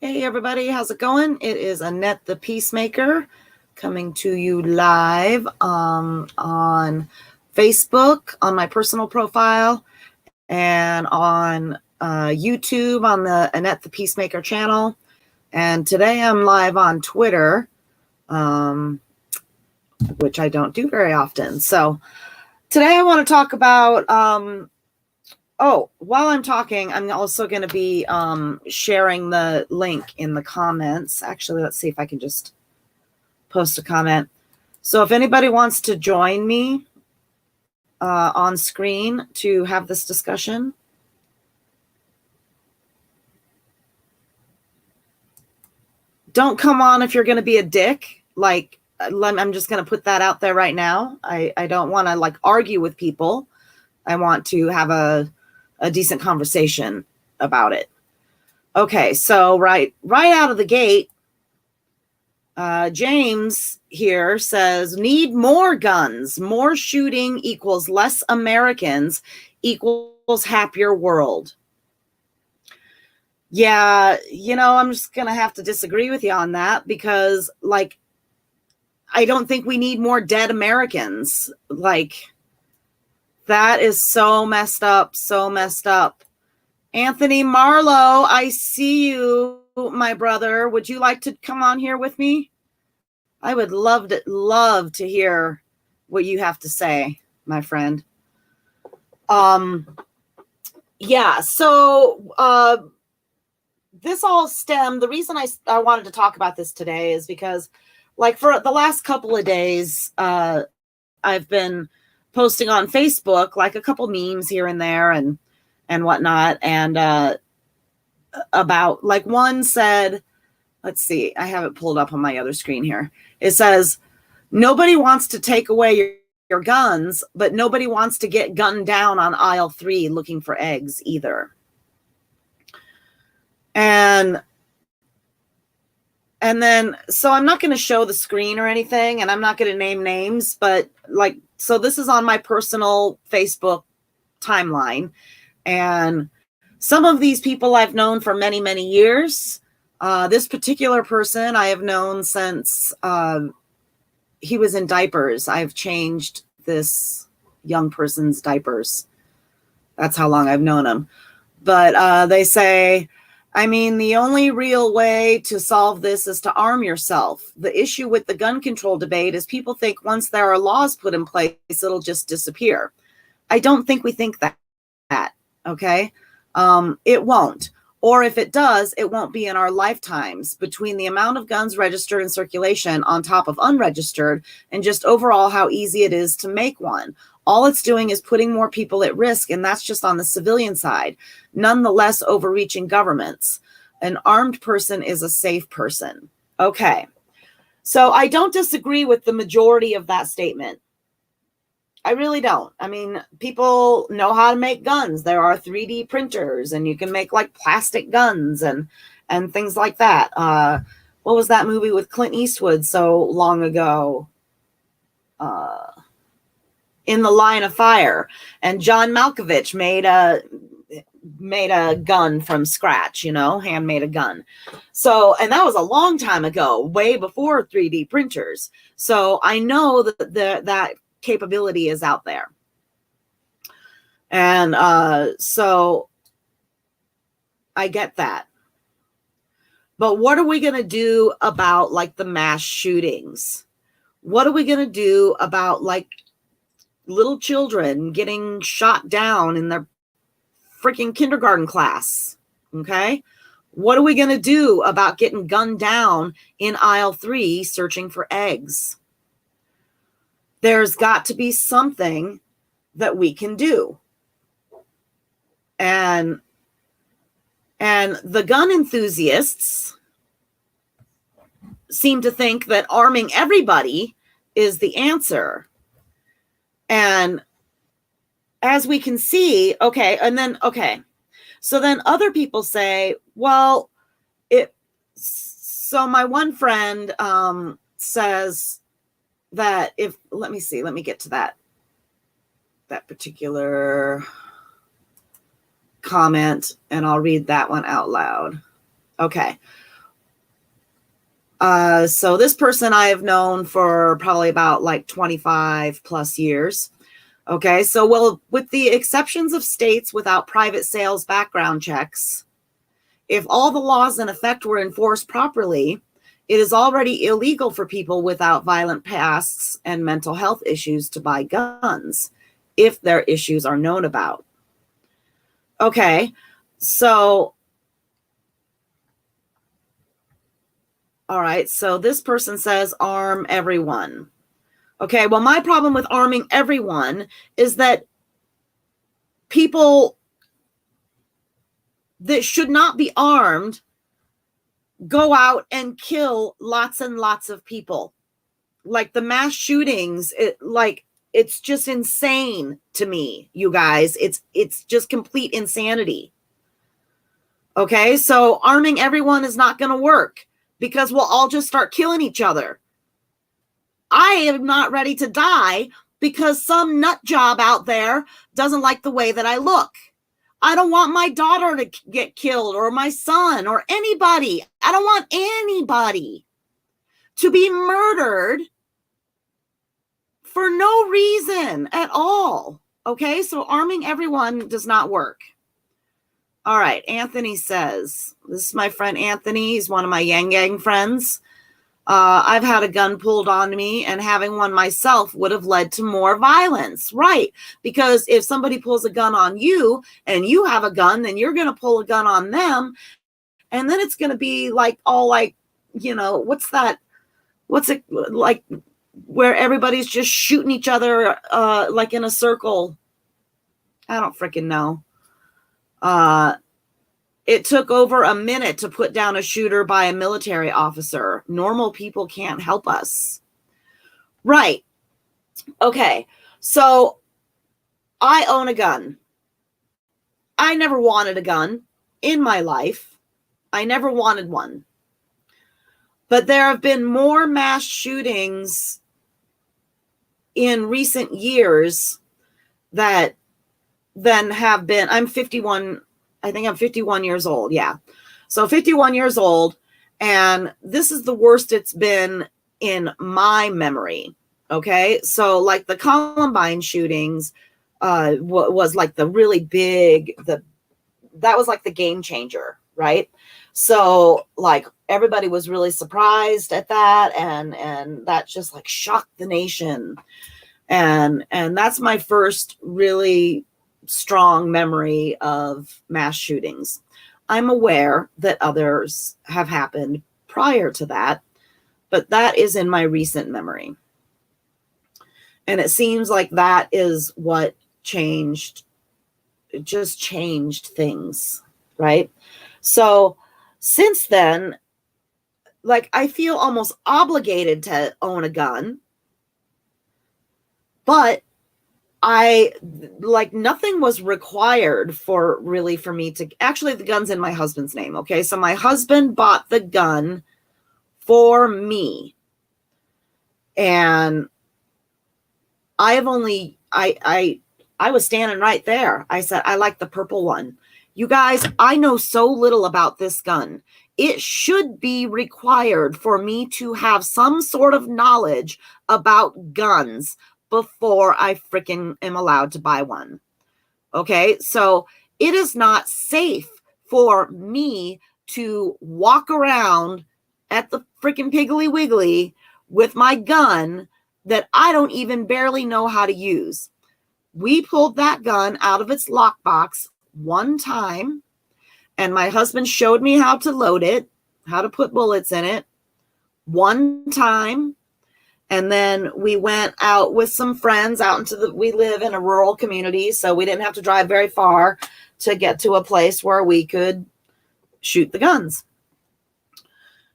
Hey everybody, how's it going? It is Annette the Peacemaker coming to you live on Facebook on my personal profile and on YouTube on the Annette the Peacemaker channel. And today I'm live on Twitter, which I don't do very often. So today I want to talk about while I'm talking, I'm also going to be sharing the link in the comments. Actually, let's see if I can just post a comment. So if anybody wants to join me on screen to have this discussion, don't come on if you're going to be a dick. Like, I'm just going to put that out there right now. I don't want to like argue with people. I want to have a decent conversation about it. Okay, so right out of the gate, James here says, need more guns. More shooting equals less Americans equals happier world. Yeah, I'm just going to have to disagree with you on that because, like, I don't think we need more dead Americans. Like, that is so messed up, so messed up. Anthony Marlowe, I see you, my brother. Would you like to come on here with me? I would love to hear what you have to say, my friend. Yeah, so this all stemmed, the reason I wanted to talk about this today is because, like, for the last couple of days, I've been posting on Facebook, like, a couple memes here and there and whatnot. And about, like, one said, let's see, I have it pulled up on my other screen here. It says, nobody wants to take away your guns, but nobody wants to get gunned down on aisle 3 looking for eggs either. And then, so I'm not going to show the screen or anything, and I'm not going to name names, but, like, so this is on my personal Facebook timeline. And some of these people I've known for many, many years. This particular person I have known since he was in diapers. I've changed this young person's diapers. That's how long I've known him. But they say, I mean, the only real way to solve this is to arm yourself. The issue with the gun control debate is people think once there are laws put in place, it'll just disappear. I don't think we think that. Okay? It won't. Or if it does, it won't be in our lifetimes. Between the amount of guns registered in circulation on top of unregistered and just overall how easy it is to make one. All it's doing is putting more people at risk, and that's just on the civilian side. Nonetheless, overreaching governments. An armed person is a safe person. Okay. So I don't disagree with the majority of that statement. I really don't. I mean, people know how to make guns. There are 3D printers, and you can make, like, plastic guns and things like that. What was that movie with Clint Eastwood so long ago? In the Line of Fire. And John Malkovich made a gun from scratch, handmade a gun. So, and that was a long time ago, way before 3D printers. So I know that capability is out there. And so I get that. But what are we going to do about, like, the mass shootings? What are we going to do about, like, little children getting shot down in their freaking kindergarten class? Okay? What are we going to do about getting gunned down in aisle 3 searching for eggs? There's got to be something that we can do. And the gun enthusiasts seem to think that arming everybody is the answer. And as we can see, so then other people say, well, so my one friend says that let me get to that particular comment, and I'll read that one out loud. Okay. So this person I have known for probably about like 25 plus years. Okay, so well, with the exceptions of states without private sales background checks, if all the laws in effect were enforced properly, it is already illegal for people without violent pasts and mental health issues to buy guns if their issues are known about. Okay, so, all right, so this person says arm everyone. Okay, well, my problem with arming everyone is that people that should not be armed go out and kill lots and lots of people. Like the mass shootings, it's just insane to me, you guys. It's just complete insanity. Okay, so arming everyone is not going to work because we'll all just start killing each other. I am not ready to die because some nut job out there doesn't like the way that I look. I don't want my daughter to get killed or my son or anybody. I don't want anybody to be murdered for no reason at all. Okay, so arming everyone does not work. All right, Anthony says, this is my friend Anthony. He's one of my Yang Gang friends. I've had a gun pulled on me, and having one myself would have led to more violence. Right. Because if somebody pulls a gun on you and you have a gun, then you're going to pull a gun on them. And then it's going to be like all like, you know, what's it like where everybody's just shooting each other like in a circle. I don't freaking know. It took over a minute to put down a shooter by a military officer. Normal people can't help us. Right. Okay. So I own a gun. I never wanted a gun in my life. I never wanted one. But there have been more mass shootings in recent years than have been. I'm 51. I think I'm 51 years old. Yeah. So 51 years old. And this is the worst it's been in my memory. Okay. So like the Columbine shootings was like the really big, that was like the game changer. Right. So like everybody was really surprised at that. And that just like shocked the nation. And that's my first really strong memory of mass shootings. I'm aware that others have happened prior to that, but that is in my recent memory. And it seems like that is what changed, it just changed things, right? So since then, like I feel almost obligated to own a gun, but nothing was required for me to, actually the gun's in my husband's name. Okay. So my husband bought the gun for me. And I was standing right there. I said, I like the purple one. You guys, I know so little about this gun. It should be required for me to have some sort of knowledge about guns before I freaking am allowed to buy one. Okay, so it is not safe for me to walk around at the freaking Piggly Wiggly with my gun that I don't even barely know how to use. We pulled that gun out of its lockbox one time, and my husband showed me how to load it, how to put bullets in it one time. And then we went out with some friends out into we live in a rural community, so we didn't have to drive very far to get to a place where we could shoot the guns.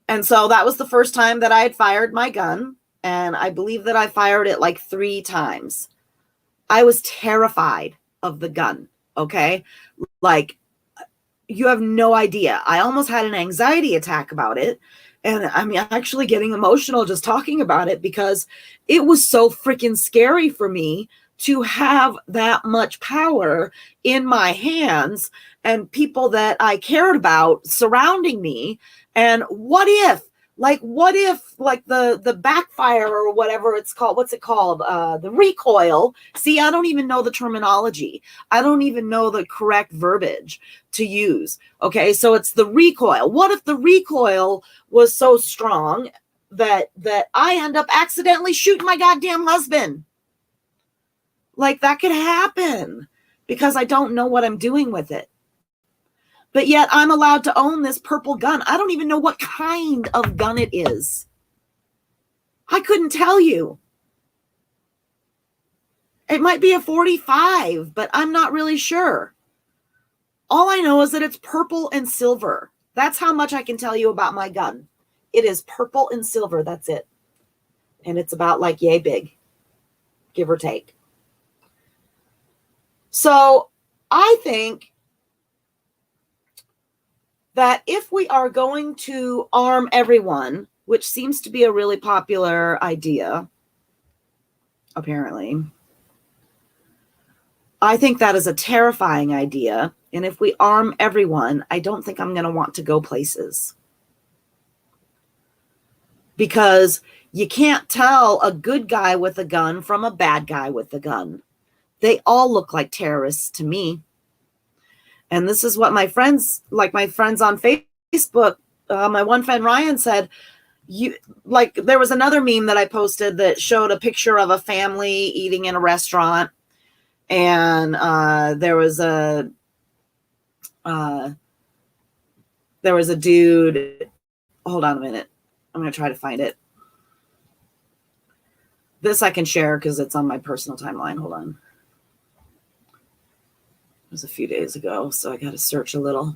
And so that was the first time that I had fired my gun. And I believe that I fired it like 3 times. I was terrified of the gun. Okay. Like you have no idea. I almost had an anxiety attack about it. And I'm actually getting emotional just talking about it because it was so freaking scary for me to have that much power in my hands and people that I cared about surrounding me. And what Like, what if, like, the backfire or whatever it's called, what's it called? The recoil. See, I don't even know the terminology. I don't even know the correct verbiage to use. Okay, so it's the recoil. What if the recoil was so strong that I end up accidentally shooting my goddamn husband? Like, that could happen because I don't know what I'm doing with it. But yet I'm allowed to own this purple gun. I don't even know what kind of gun it is. I couldn't tell you. It might be a 45, but I'm not really sure. All I know is that it's purple and silver. That's how much I can tell you about my gun. It is purple and silver. That's it. And it's about like yay big, give or take. So I think that if we are going to arm everyone, which seems to be a really popular idea, apparently, I think that is a terrifying idea. And if we arm everyone, I don't think I'm going to want to go places. Because you can't tell a good guy with a gun from a bad guy with a gun. They all look like terrorists to me. And this is what my friends on Facebook, my one friend Ryan said, there was another meme that I posted that showed a picture of a family eating in a restaurant. And there was a dude. Hold on a minute. I'm going to try to find it. This I can share because it's on my personal timeline. Hold on. It was a few days ago, so I got to search a little.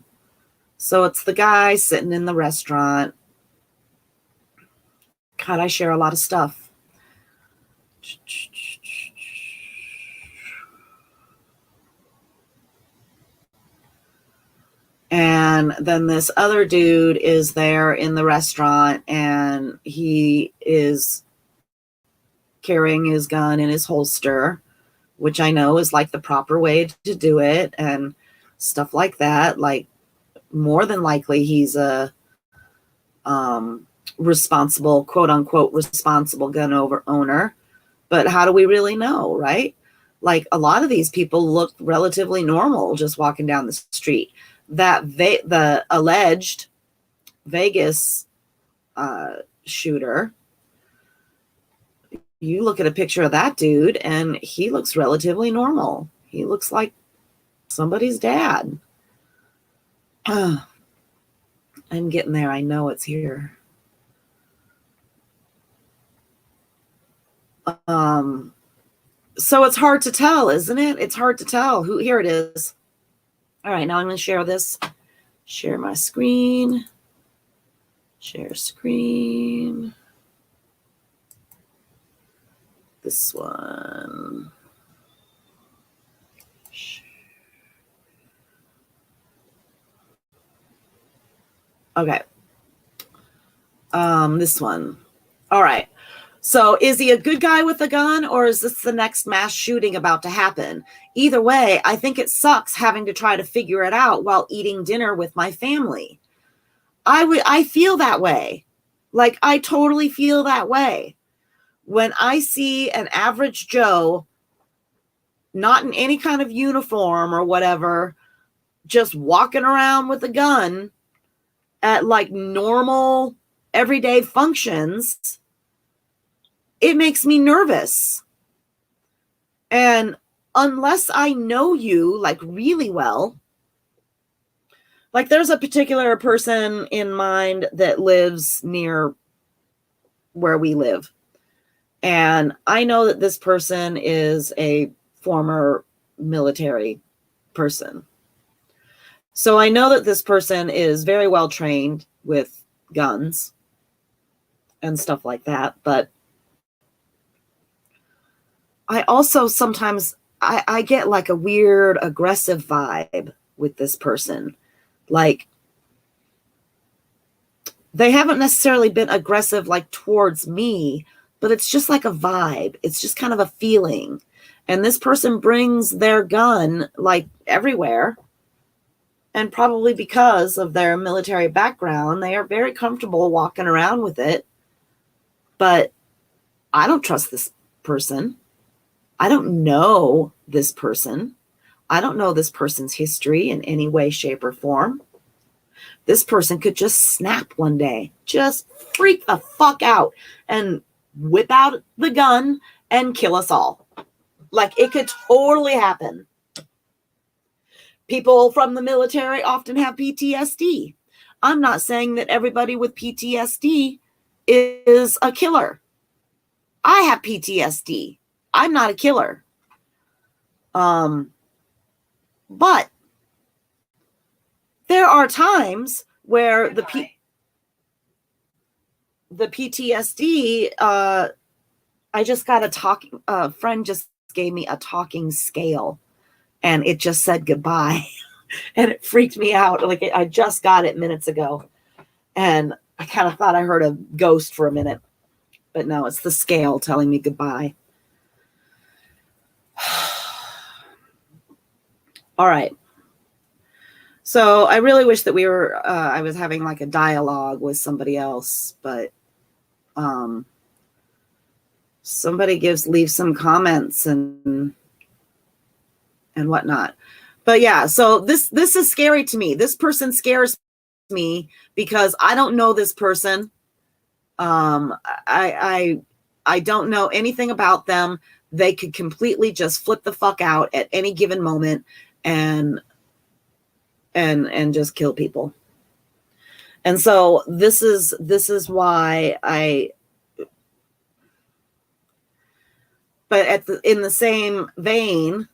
So it's the guy sitting in the restaurant. God, I share a lot of stuff. And then this other dude is there in the restaurant, and he is carrying his gun in his holster, which I know is like the proper way to do it and stuff like that. Like, more than likely he's a responsible, quote unquote, responsible gun owner. But how do we really know, right? Like, a lot of these people look relatively normal just walking down the street. The alleged Vegas shooter, you look at a picture of that dude and he looks relatively normal. He looks like somebody's dad. I'm getting there. I know it's here. So it's hard to tell, isn't it? It's hard to tell who. Here it is. All right, now I'm going to share this. Share my screen. Share screen. This one. Okay. This one. All right. So is he a good guy with a gun, or is this the next mass shooting about to happen? Either way, I think it sucks having to try to figure it out while eating dinner with my family. I feel that way. Like, I totally feel that way. When I see an average Joe, not in any kind of uniform or whatever, just walking around with a gun at like normal everyday functions, it makes me nervous. And unless I know you like really well, like there's a particular person in mind that lives near where we live. And I know that this person is a former military person. So I know that this person is very well trained with guns and stuff like that. But I also sometimes, I get like a weird aggressive vibe with this person. Like, they haven't necessarily been aggressive like towards me, but it's just like a vibe. It's just kind of a feeling. And this person brings their gun like everywhere. And probably because of their military background, they are very comfortable walking around with it. But I don't trust this person. I don't know this person. I don't know this person's history in any way, shape, or form. This person could just snap one day, just freak the fuck out and whip out the gun and kill us all. Like, it could totally happen. People from the military often have PTSD. I'm not saying that everybody with PTSD is a killer. I have PTSD. I'm not a killer. But there are times where the PTSD, I just got a friend just gave me a talking scale, and it just said goodbye. And it freaked me out. Like, I just got it minutes ago. And I kind of thought I heard a ghost for a minute. But no, it's the scale telling me goodbye. All right. So I really wish that I was having like a dialogue with somebody else, but somebody leaves some comments and whatnot. But yeah, so this is scary to me. This person scares me because I don't know this person. I don't know anything about them. They could completely just flip the fuck out at any given moment and just kill people. And so this is why but in the same vein,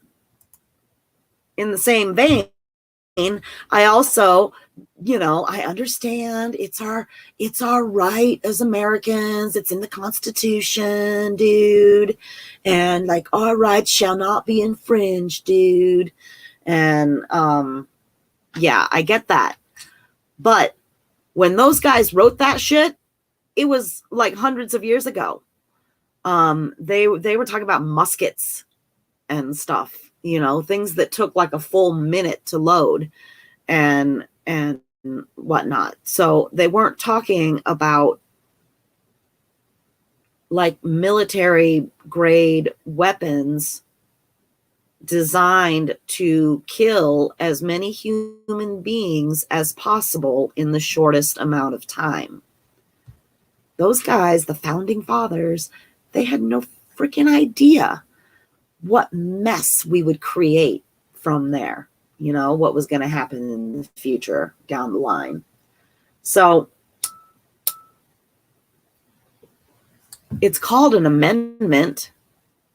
I also, I understand it's our right as Americans. It's in the Constitution, dude. And like, our rights shall not be infringed, dude. And yeah, I get that. But when those guys wrote that shit, it was like hundreds of years ago. They were talking about muskets and stuff. Things that took like a full minute to load and whatnot. So they weren't talking about like military grade weapons designed to kill as many human beings as possible in the shortest amount of time. Those guys, the founding fathers, they had no freaking idea what mess we would create from there, what was going to happen in the future down the line. So it's called an amendment.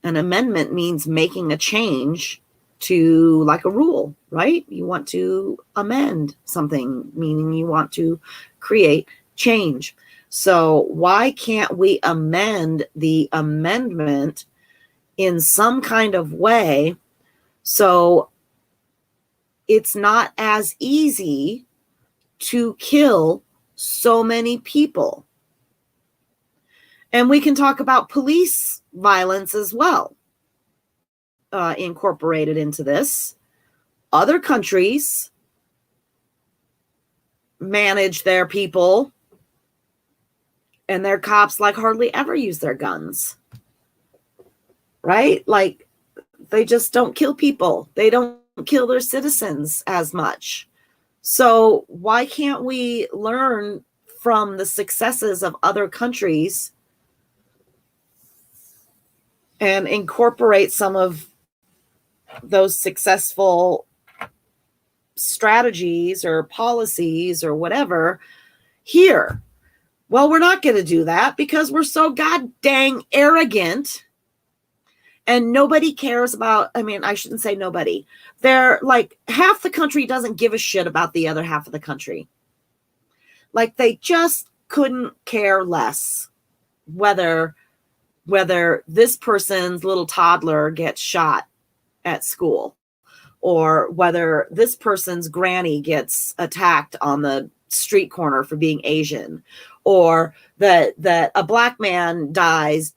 An amendment means making a change to like a rule, right? You want to amend something, meaning you want to create change. So why can't we amend the amendment in some kind of way so it's not as easy to kill so many people? And we can talk about police violence as well, incorporated into this. Other countries manage their people, and their cops like hardly ever use their guns. Right? Like, they just don't kill people. They don't kill their citizens as much. So why can't we learn from the successes of other countries and incorporate some of those successful strategies or policies or whatever here? Well, we're not going to do that because we're so god dang arrogant. And nobody cares about, I shouldn't say nobody. They're like, half the country doesn't give a shit about the other half of the country. Like, they just couldn't care less whether this person's little toddler gets shot at school, or whether this person's granny gets attacked on the street corner for being Asian, or that a black man dies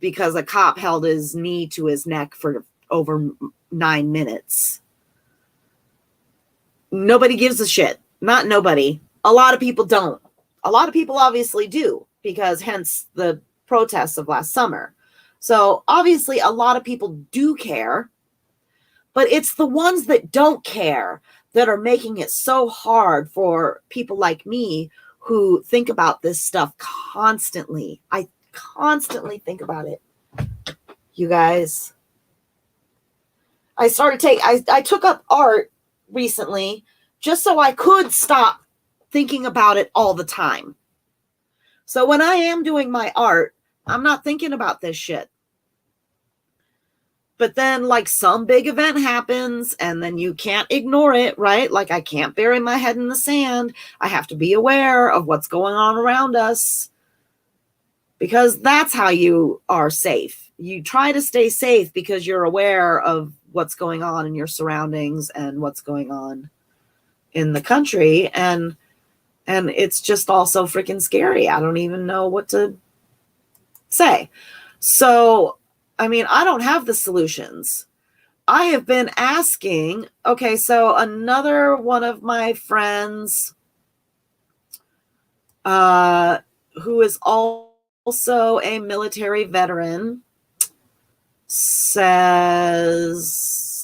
because a cop held his knee to his neck for over 9 minutes. nobody gives a shit. Not nobody. A lot of people don't. A lot of people obviously do, because hence the protests of last summer. So obviously a lot of people do care, but it's the ones that don't care that are making it so hard for people like me who think about this stuff constantly. I constantly think about it, you guys. I took up art recently just so I could stop thinking about it all the time. So when I am doing my art, I'm not thinking about this shit. But then like some big event happens and then you can't ignore it, right? Like I can't bury my head in the sand. I have to be aware of what's going on around us, because that's how you are safe. You try to stay safe because you're aware of what's going on in your surroundings and what's going on in the country. And it's just also freaking scary. I don't even know what to say. So, I mean, I don't have the solutions. I have been asking, okay, so another one of my friends, who is also a military veteran, says,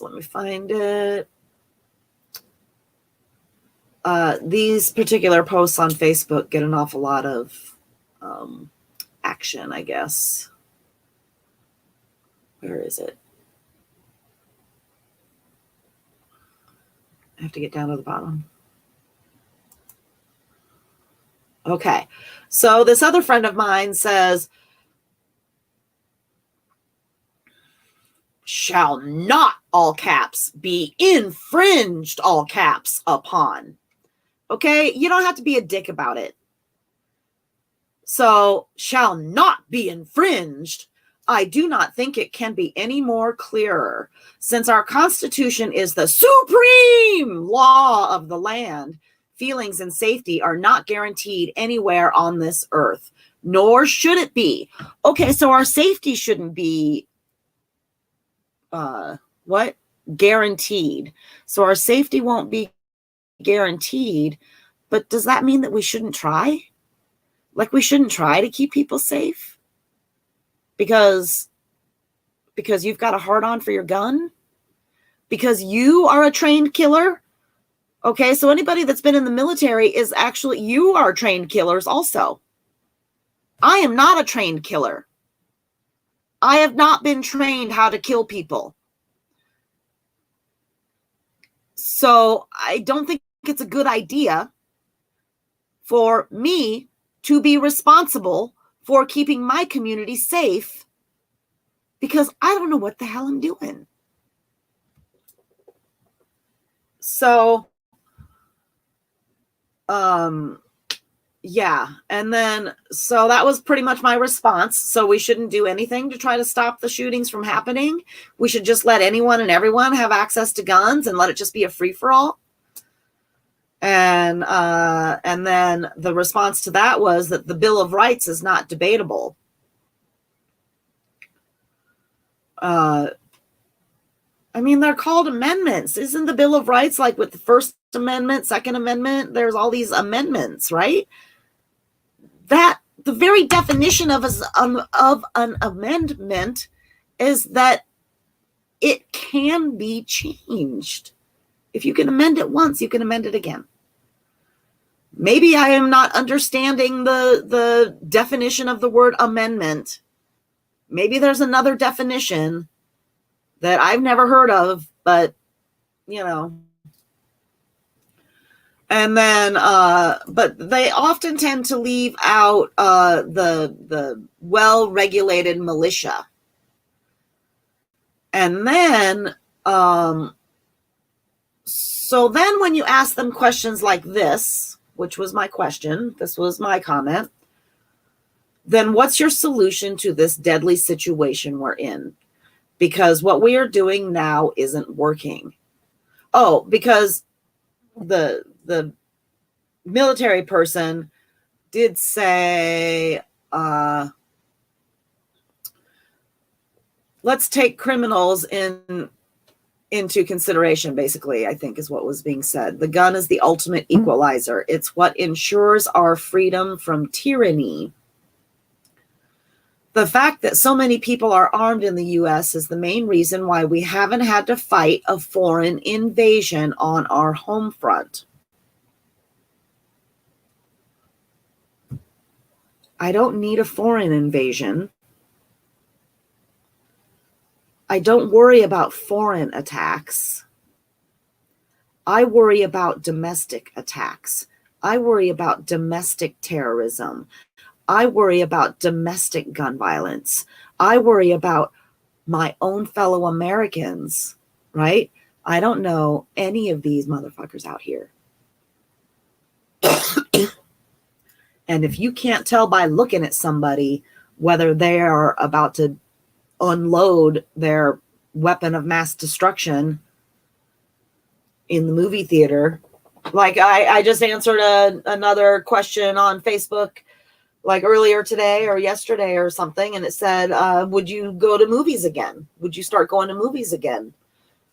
let me find it. These particular posts on Facebook get an awful lot of action, I guess. Where is it? I have to get down to the bottom. Okay. So this other friend of mine says, shall not, all caps, be infringed, all caps, upon. Okay? You don't have to be a dick about it. So, shall not be infringed. I do not think it can be any more clearer. Since our Constitution is the supreme law of the land, feelings and safety are not guaranteed anywhere on this earth, nor should it be. Okay, so our safety shouldn't be what? Guaranteed. So our safety won't be guaranteed, but does that mean that we shouldn't try? Like we shouldn't try to keep people safe? Because you've got a hard on for your gun? Because you are a trained killer? Okay, so anybody that's been in the military is actually, you are trained killers also. I am not a trained killer. I have not been trained how to kill people. So I don't think it's a good idea for me to be responsible for keeping my community safe, because I don't know what the hell I'm doing. So, yeah. And then, so that was pretty much my response. So we shouldn't do anything to try to stop the shootings from happening. We should just let anyone and everyone have access to guns and let it just be a free-for-all. And then the response to that was that the Bill of Rights is not debatable. I mean, they're called amendments. Isn't the Bill of Rights like with the First Amendment, Second Amendment? There's all these amendments, right? That the very definition of an amendment is that it can be changed. If you can amend it once, you can amend it again. Maybe I am not understanding the definition of the word amendment. Maybe there's another definition that I've never heard of, but you know. And then, but they often tend to leave out the well-regulated militia. And then, so then when you ask them questions like this, which was my question, this was my comment, then what's your solution to this deadly situation we're in? Because what we are doing now isn't working. Oh, because the military person did say, let's take criminals in into consideration, basically, I think is what was being said. The gun is the ultimate equalizer. It's what ensures our freedom from tyranny. The fact that so many people are armed in the U.S. is the main reason why we haven't had to fight a foreign invasion on our home front. I don't need a foreign invasion. I don't worry about foreign attacks. I worry about domestic attacks. I worry about domestic terrorism. I worry about domestic gun violence. I worry about my own fellow Americans, right? I don't know any of these motherfuckers out here. And if you can't tell by looking at somebody whether they are about to unload their weapon of mass destruction in the movie theater, like I just answered another question on Facebook like earlier today or yesterday or something, and it said, would you go to movies again? Would you start going to movies again?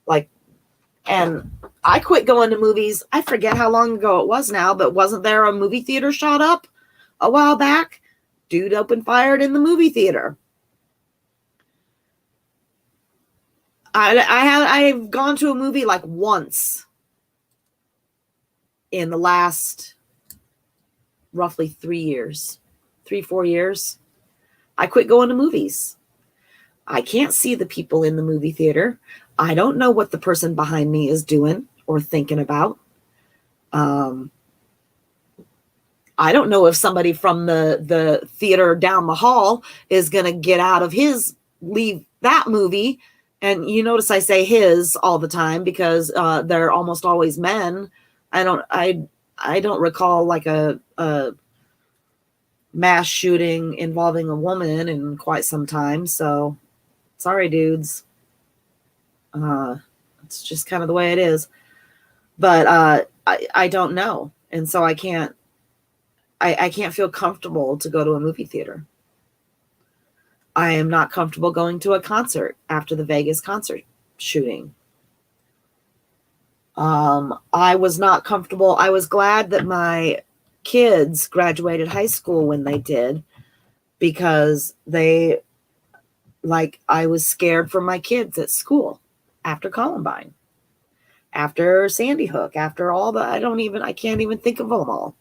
Like, and I quit going to movies. I forget how long ago it was now, but wasn't there a movie theater shot up a while back? Dude opened fired in the movie theater. I've gone to a movie like once in the last roughly 4 years. I quit going to movies. I can't see the people in the movie theater. I don't know what the person behind me is doing or thinking about. I don't know if somebody from the theater down the hall is going to get out of leave that movie. And you notice I say his all the time because they're almost always men. I don't recall like a mass shooting involving a woman in quite some time. So sorry, dudes. It's just kind of the way it is. But I don't know. And so I can't feel comfortable to go to a movie theater. I am not comfortable going to a concert after the Vegas concert shooting. I was not comfortable. I was glad that my kids graduated high school when they did, because I was scared for my kids at school after Columbine, after Sandy Hook, after all the, I can't even think of them all.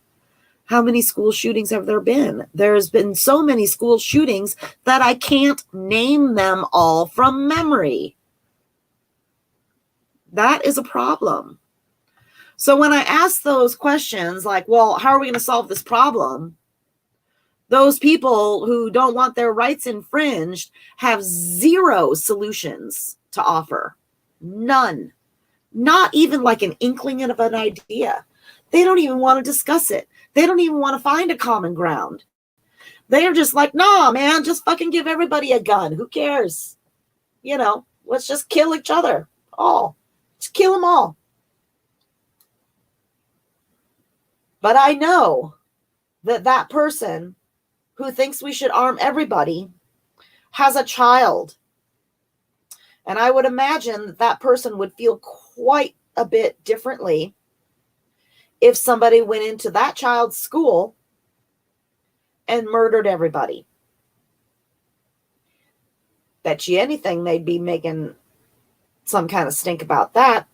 How many school shootings have there been? There's been so many school shootings that I can't name them all from memory. That is a problem. So when I ask those questions, like, well, how are we going to solve this problem? Those people who don't want their rights infringed have zero solutions to offer. None. Not even like an inkling of an idea. They don't even want to discuss it. They don't even want to find a common ground. They're just like, nah, man, just fucking give everybody a gun. Who cares? Let's just kill each other. All. Just kill them all. But I know that person who thinks we should arm everybody has a child. And I would imagine that person would feel quite a bit differently if somebody went into that child's school and murdered everybody. Bet you anything they'd be making some kind of stink about that.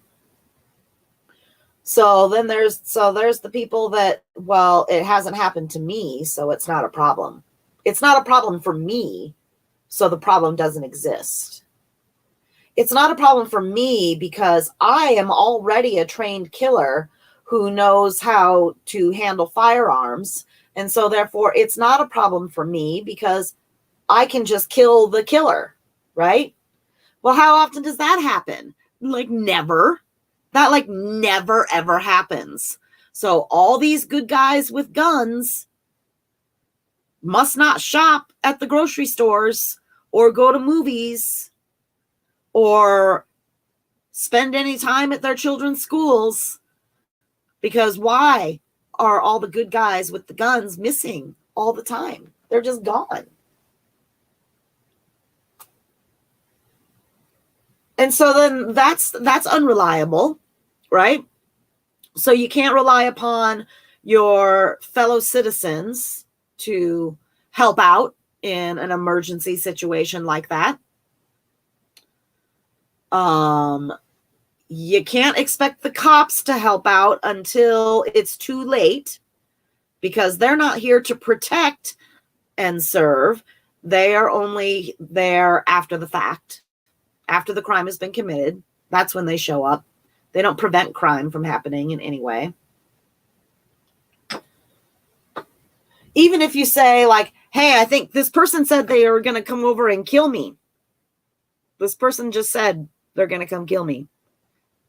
So then there's the people that, well, it hasn't happened to me, so it's not a problem. It's not a problem for me, so the problem doesn't exist. It's not a problem for me because I am already a trained killer who knows how to handle firearms. And so therefore it's not a problem for me because I can just kill the killer, right? Well, how often does that happen? Like never. That like never ever happens. So all these good guys with guns must not shop at the grocery stores or go to movies or spend any time at their children's schools. Because why are all the good guys with the guns missing all the time? They're just gone. And so then that's unreliable, right? So you can't rely upon your fellow citizens to help out in an emergency situation like that. You can't expect the cops to help out until it's too late, because they're not here to protect and serve. They are only there after the fact, after the crime has been committed. That's when they show up. They don't prevent crime from happening in any way. Even if you say, like, hey, I think this person said they are going to come over and kill me. This person just said they're going to come kill me.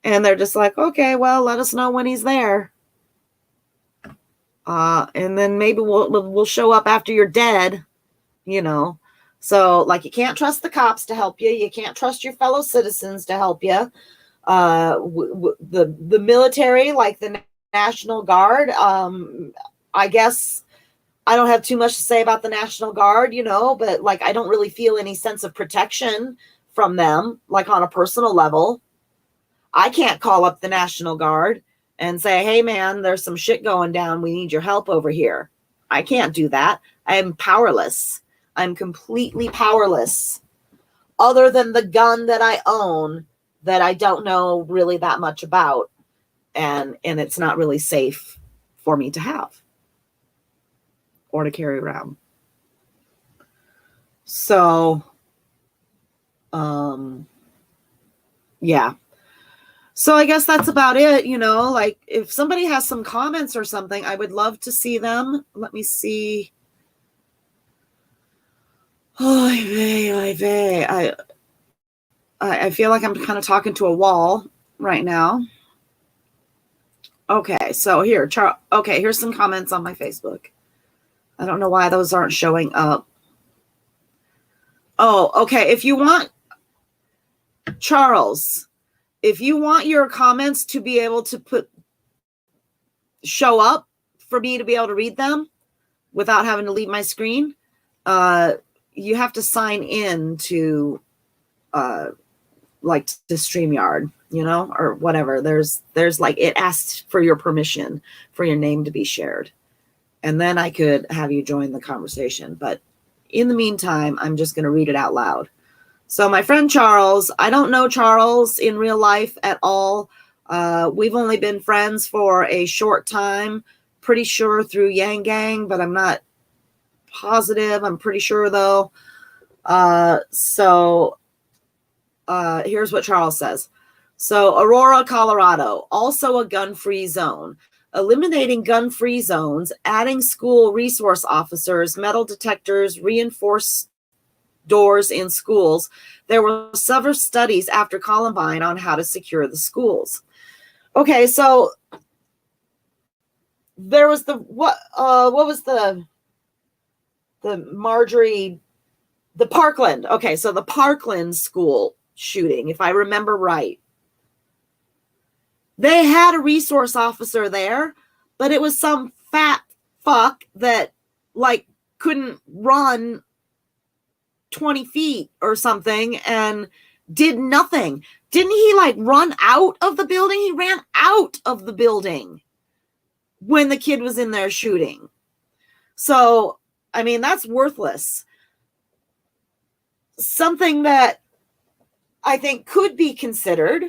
And they're just like, okay, well, let us know when he's there. And then maybe we'll show up after you're dead, you know. So, like, you can't trust the cops to help you. You can't trust your fellow citizens to help you. The military, like the National Guard, I guess I don't have too much to say about the National Guard, you know, but like I don't really feel any sense of protection from them, like on a personal level. I can't call up the National Guard and say, hey, man, there's some shit going down. We need your help over here. I can't do that. I am powerless. I'm completely powerless, other than the gun that I own that I don't know really that much about. And it's not really safe for me to have or to carry around. So, yeah. So I guess that's about it, you know, like if somebody has some comments or something, I would love to see them. Let me see. Oh, I feel like I'm kind of talking to a wall right now. Okay, so here, okay, here's some comments on my Facebook. I don't know why those aren't showing up. Oh, okay. If you want, Charles, if you want your comments to be able to show up for me to be able to read them without having to leave my screen, you have to sign in to like to StreamYard, you know, or whatever. There's like, it asks for your permission for your name to be shared. And then I could have you join the conversation. But in the meantime, I'm just going to read it out loud. So my friend Charles, I don't know Charles in real life at all. We've only been friends for a short time, pretty sure through Yang Gang, but I'm not positive. I'm pretty sure though. Here's what Charles says. So Aurora, Colorado, also a gun-free zone. Eliminating gun-free zones, adding school resource officers, metal detectors, reinforced doors in schools. There were several studies after Columbine on how to secure the schools. Okay, so there was what was the Marjorie, the Parkland. Okay, so the Parkland school shooting, if I remember right. They had a resource officer there, but it was some fat fuck that like couldn't run 20 feet or something and did nothing. Didn't he like run out of the building? He ran out of the building when the kid was in there shooting. So, I mean, that's worthless. Something that I think could be considered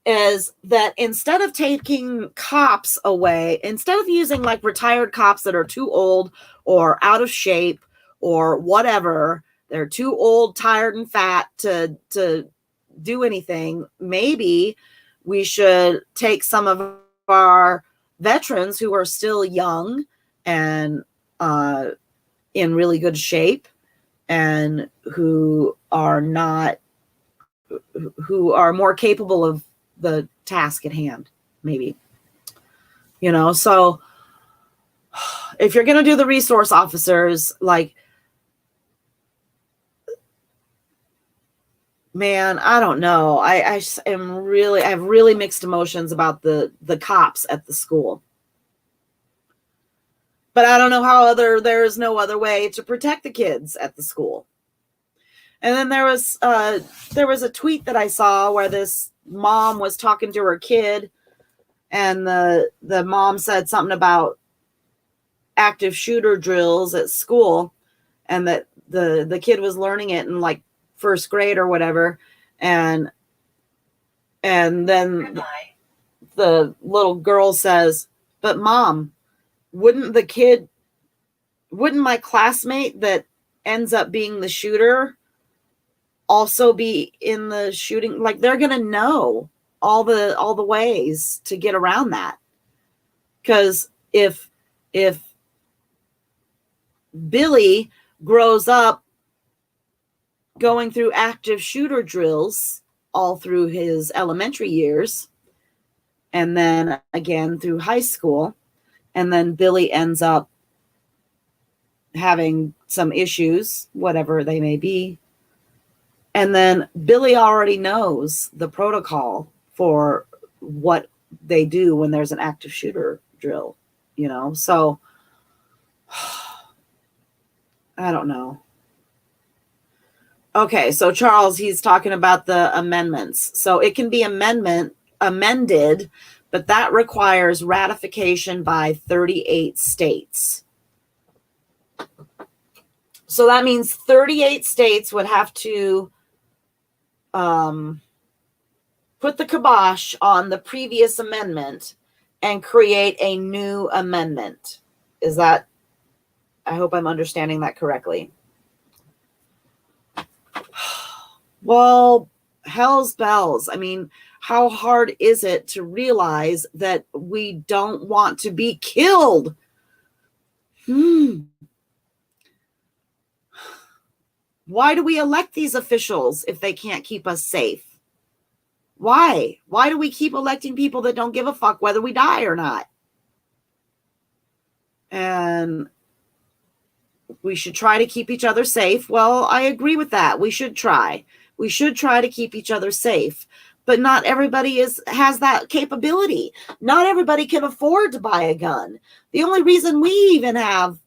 is that instead of taking cops away, instead of using like retired cops that are too old or out of shape or whatever, they're too old, tired, and fat to do anything, maybe we should take some of our veterans who are still young and in really good shape and who are more capable of the task at hand, maybe, you know. So if you're going to do the resource officers, like, man, I don't know. I have really mixed emotions about the cops at the school. But I don't know how there's no other way to protect the kids at the school. And then there was a tweet that I saw where this mom was talking to her kid, and the mom said something about active shooter drills at school, and that the kid was learning it in like first grade or whatever, and then the little girl says, "But mom, wouldn't my classmate that ends up being the shooter also be in the shooting? Like, they're gonna know all the ways to get around that, because if Billy grows up going through active shooter drills all through his elementary years, and then again through high school, and then Billy ends up having some issues, whatever they may be, and then Billy already knows the protocol for what they do when there's an active shooter drill, so I don't know. Okay, so Charles, he's talking about the amendments. So it can be amended, but that requires ratification by 38 states. So that means 38 states would have to put the kibosh on the previous amendment and create a new amendment. I hope I'm understanding that correctly. Well, hell's bells. I mean, how hard is it to realize that we don't want to be killed? Why do we elect these officials if they can't keep us safe? Why? Why do we keep electing people that don't give a fuck whether we die or not? And we should try to keep each other safe. Well, I agree with that. We should try. We should try to keep each other safe. But not everybody has that capability. Not everybody can afford to buy a gun. The only reason we even have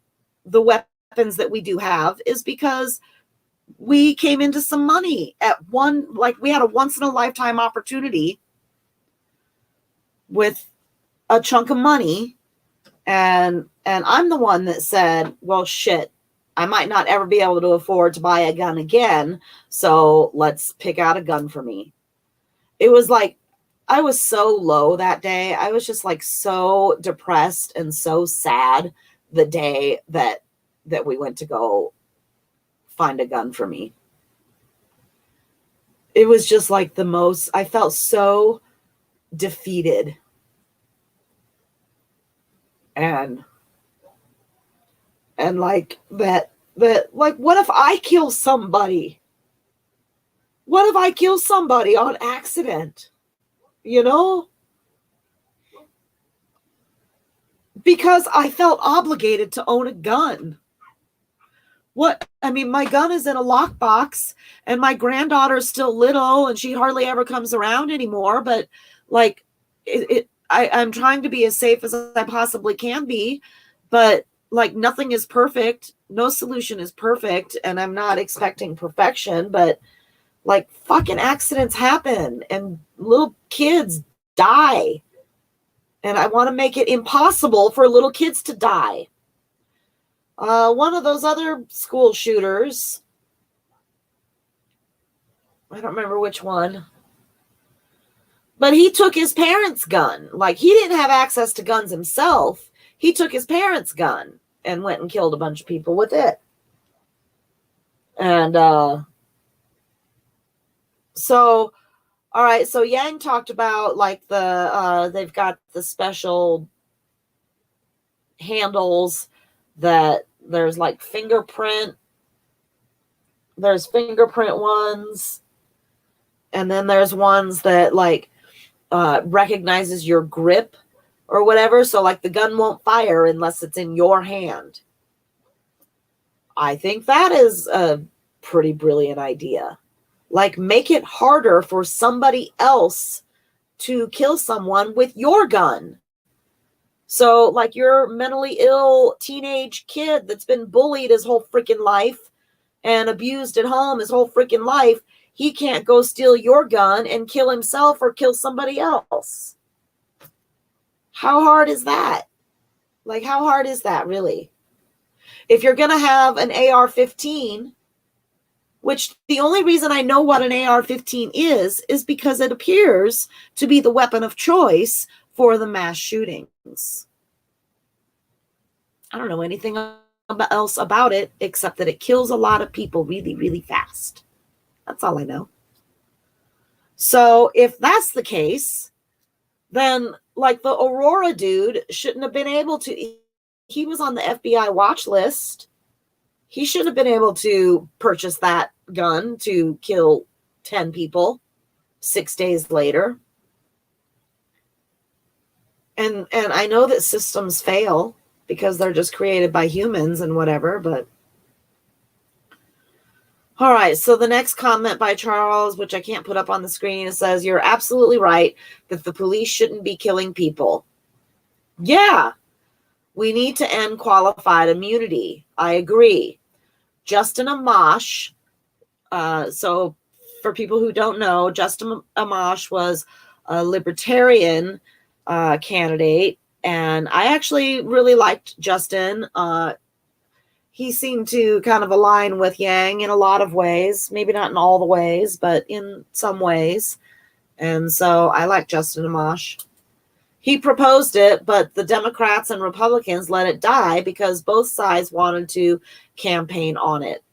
the weapons that we do have is because we came into some money we had a once in a lifetime opportunity with a chunk of money. And I'm the one that said, well, shit, I might not ever be able to afford to buy a gun again. So let's pick out a gun for me. It was like, I was so low that day. I was just like so depressed and so sad the day that we went to go find a gun for me. It was just like I felt so defeated. And like that, like, what if I kill somebody? What if I kill somebody on accident? Because I felt obligated to own a gun. My gun is in a lockbox, and my granddaughter's still little, and she hardly ever comes around anymore. But like, I'm trying to be as safe as I possibly can be, but like, nothing is perfect. No solution is perfect, and I'm not expecting perfection, but like, fucking accidents happen and little kids die. And I want to make it impossible for little kids to die. One of those other school shooters, I don't remember which one, but he took his parents' gun. Like, he didn't have access to guns himself. He took his parents' gun and went and killed a bunch of people with it. And so, all right, so Yang talked about like they've got the special handles that there's like there's fingerprint ones, and then there's ones that like recognizes your grip or whatever. So like, the gun won't fire unless it's in your hand. I think that is a pretty brilliant idea. Like, make it harder for somebody else to kill someone with your gun. So like, your mentally ill teenage kid that's been bullied his whole freaking life, and abused at home his whole freaking life, he can't go steal your gun and kill himself or kill somebody else. How hard is that? Like, how hard is that, really? If you're going to have an AR-15, which the only reason I know what an AR-15 is because it appears to be the weapon of choice for the mass shootings. I don't know anything else about it except that it kills a lot of people really, really fast. That's all I know. So if that's the case, then like the Aurora dude shouldn't have been able to, he was on the FBI watch list. He shouldn't have been able to purchase that gun to kill 10 people 6 days later. And I know that systems fail because they're just created by humans and whatever, but all right, so the next comment by Charles, which I can't put up on the screen, it says, you're absolutely right that the police shouldn't be killing people. Yeah, we need to end qualified immunity. I agree. Justin Amash, so for people who don't know, Justin Amash was a libertarian candidate, and I actually really liked Justin. He seemed to kind of align with Yang in a lot of ways, maybe not in all the ways, but in some ways. And so I like Justin Amash. He proposed it, but the Democrats and Republicans let it die because both sides wanted to campaign on it.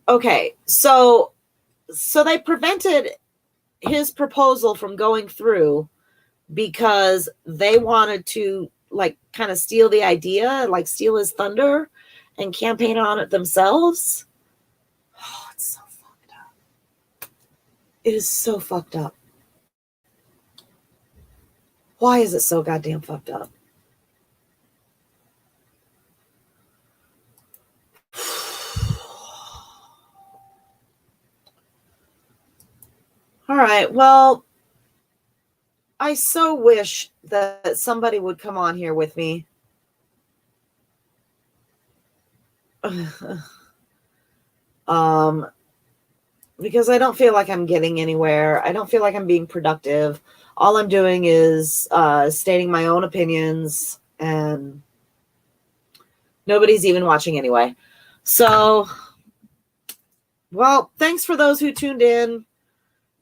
Okay, so they prevented his proposal from going through because they wanted to like kind of steal the idea, like steal his thunder and campaign on it themselves. Oh, it's so fucked up. It is so fucked up. Why is it so goddamn fucked up? All right, well, I so wish that somebody would come on here with me. Because I don't feel like I'm getting anywhere. I don't feel like I'm being productive. All I'm doing is stating my own opinions, and nobody's even watching anyway. So, well, thanks for those who tuned in.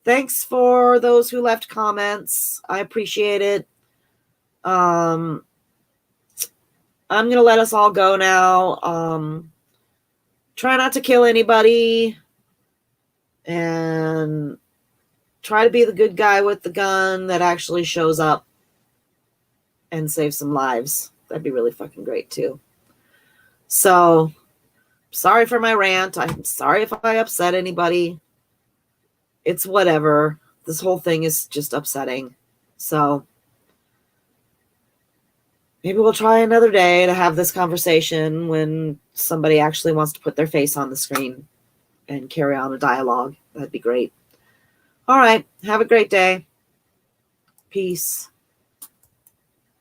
Thanks for those who left comments. I appreciate it. I'm going to let us all go now. Try not to kill anybody. And try to be the good guy with the gun that actually shows up and saves some lives. That'd be really fucking great too. So, sorry for my rant. I'm sorry if I upset anybody. It's whatever. This whole thing is just upsetting. So, maybe we'll try another day to have this conversation when somebody actually wants to put their face on the screen and carry on a dialogue. That'd be great. All right. Have a great day. Peace.